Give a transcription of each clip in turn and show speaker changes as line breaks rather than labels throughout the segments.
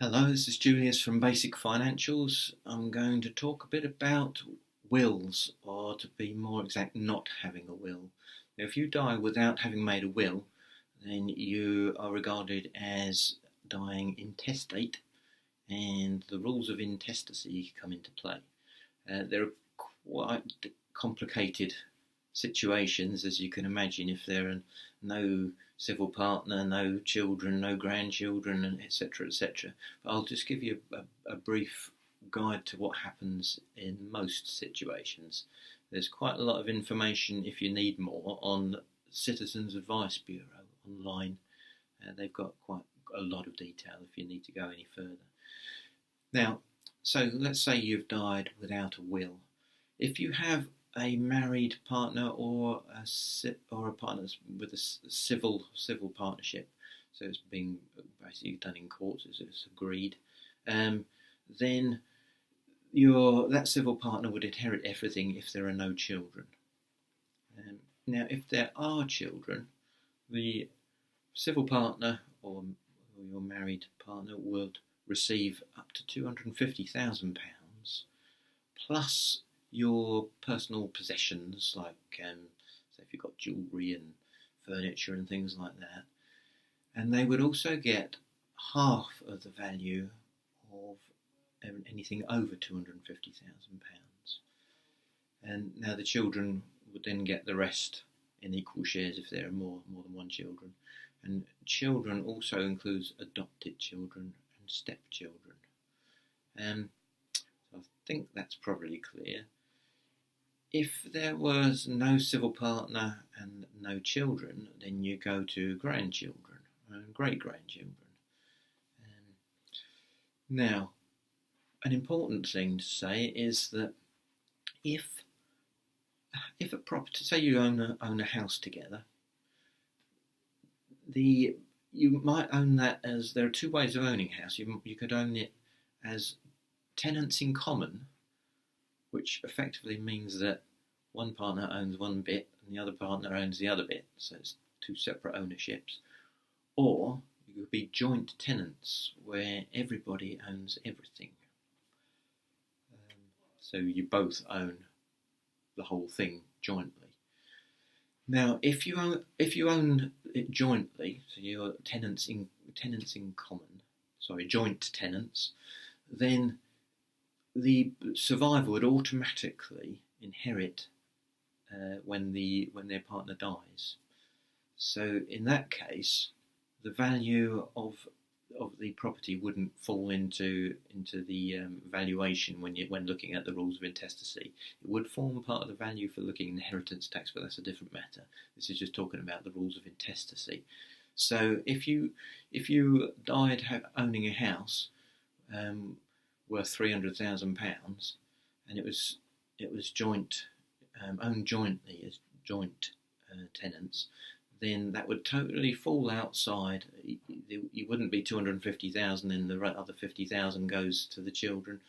Hello, this is Julius from Basic Financials. I'm going to talk a bit about wills, or to be more exact, not having a will. Now, if you die without having made a will, then you are regarded as dying intestate, and the rules of intestacy come into play. There are quite complicated situations, as you can imagine, if there are no civil partner, no children, no grandchildren, and etc., etc. But I'll just give you a brief guide to what happens in most situations. There's quite a lot of information, if you need more, on Citizens Advice Bureau online. They've got quite a lot of detail if you need to go any further. Now, so let's say you've died without a will. If you have a married partner or a partner with a civil partnership, so it's being basically done in court, it's agreed, then that civil partner would inherit everything if there are no children. Now, if there are children, the civil partner or your married partner would receive up to £250,000 plus your personal possessions, like so if you've got jewellery and furniture and things like that. And they would also get half of the value of anything over £250,000. And now the children would then get the rest in equal shares if there are more than one children. And children also includes adopted children and stepchildren. So I think that's probably clear. If there was no civil partner and no children, then you go to grandchildren and great-grandchildren. Now, an important thing to say is that if a property, say you own a house together, you might own that as, there are two ways of owning a house. You could own it as tenants in common, which effectively means that one partner owns one bit and the other partner owns the other bit, so it's two separate ownerships. Or you could be joint tenants, where everybody owns everything. So you both own the whole thing jointly. Now, if you own it jointly, so you're tenants in common, joint tenants, then the survivor would automatically inherit when their partner dies. So in that case, the value of the property wouldn't fall into the valuation when looking at the rules of intestacy. It would form part of the value for looking at inheritance tax, but that's a different matter. This is just talking about the rules of intestacy. So if you died owning a house worth £300,000, and it was owned jointly as joint tenants, then that would totally fall outside. You wouldn't be 250,000 and the other 50,000 goes to the children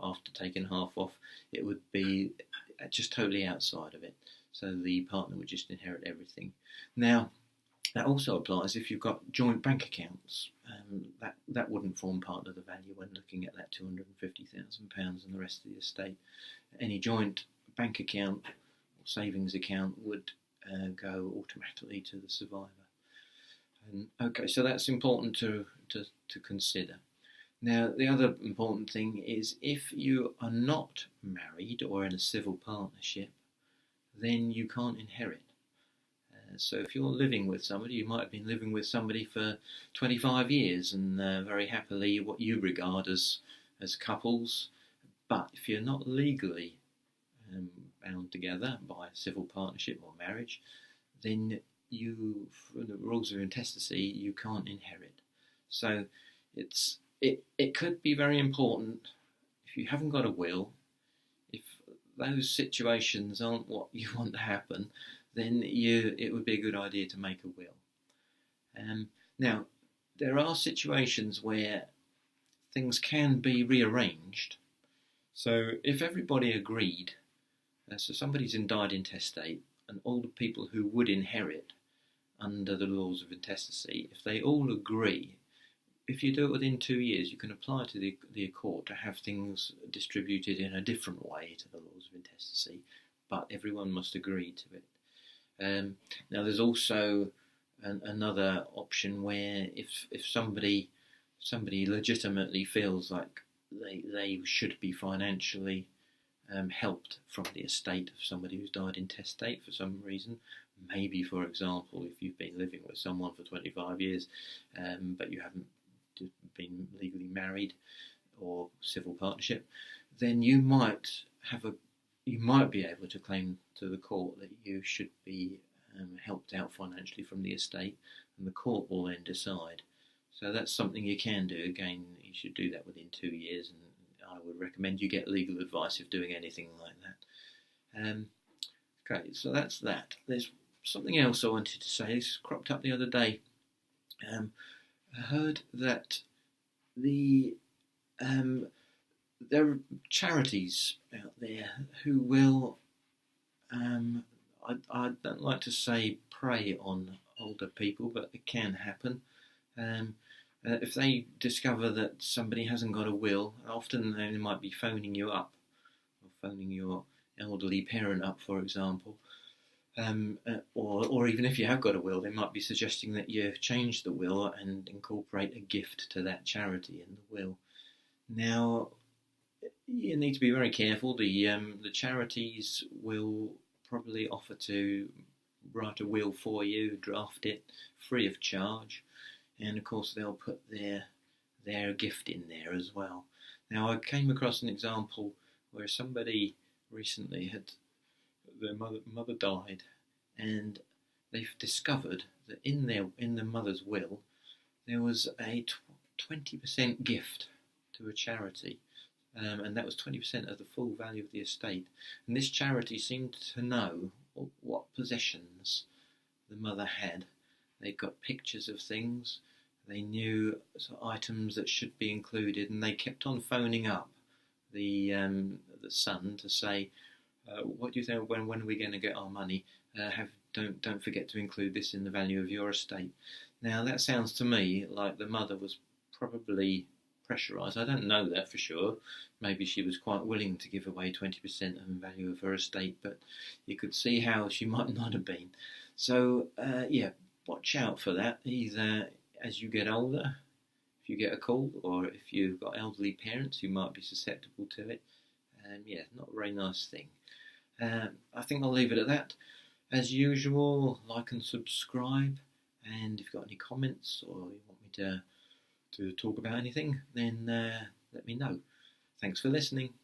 after taking half off. It would be just totally outside of it. So the partner would just inherit everything. Now, that also applies if you've got joint bank accounts. That wouldn't form part of the value when looking at that £250,000 and the rest of the estate. Any joint bank account or savings account would go automatically to the survivor. Okay, so that's important to consider. Now, the other important thing is if you are not married or in a civil partnership, then you can't inherit. So if you're living with somebody, you might have been living with somebody for 25 years and very happily what you regard as couples, but if you're not legally bound together by civil partnership or marriage, then for the rules of intestacy, you can't inherit. So it could be very important, if you haven't got a will, if those situations aren't what you want to happen, then it would be a good idea to make a will. Now, there are situations where things can be rearranged. So if everybody agreed, so somebody's died intestate, and all the people who would inherit under the laws of intestacy, if they all agree if you do it within 2 years, you can apply to the court to have things distributed in a different way to the laws of intestacy, but everyone must agree to it. Now, there's also another option where if somebody legitimately feels like they should be financially helped from the estate of somebody who's died intestate for some reason. Maybe, for example, if you've been living with someone for 25 years, but you haven't been legally married or civil partnership, then you might be able to claim to the court that you should be helped out financially from the estate, and the court will then decide. So that's something you can do. Again, you should do that within 2 years, and I would recommend you get legal advice if doing anything like that. Okay, so that's that. There's something else I wanted to say. This cropped up the other day. I heard that there are charities out there who will, I don't like to say prey on older people, but it can happen. If they discover that somebody hasn't got a will, often they might be phoning you up, or phoning your elderly parent up, for example. Or even if you have got a will, they might be suggesting that you change the will and incorporate a gift to that charity in the will. Now, you need to be very careful. The charities will probably offer to write a will for you, draft it free of charge, and of course they'll put their gift in there as well. Now, I came across an example where somebody recently their mother died, and they've discovered that in the mother's will there was a 20% gift to a charity, and that was 20% of the full value of the estate. And this charity seemed to know what possessions the mother had. They got pictures of things. They knew items that should be included, and they kept on phoning up the son to say, "What do you think? When are we going to get our money? Don't forget to include this in the value of your estate." Now, that sounds to me like the mother was probably pressurised. I don't know that for sure. Maybe she was quite willing to give away 20% of the value of her estate, but you could see how she might not have been. So, watch out for that. Either as you get older, if you get a call, or if you've got elderly parents who might be susceptible to it. Not a very nice thing. I think I'll leave it at that. As usual, like and subscribe, and if you've got any comments or you want me to talk about anything, then let me know. Thanks for listening.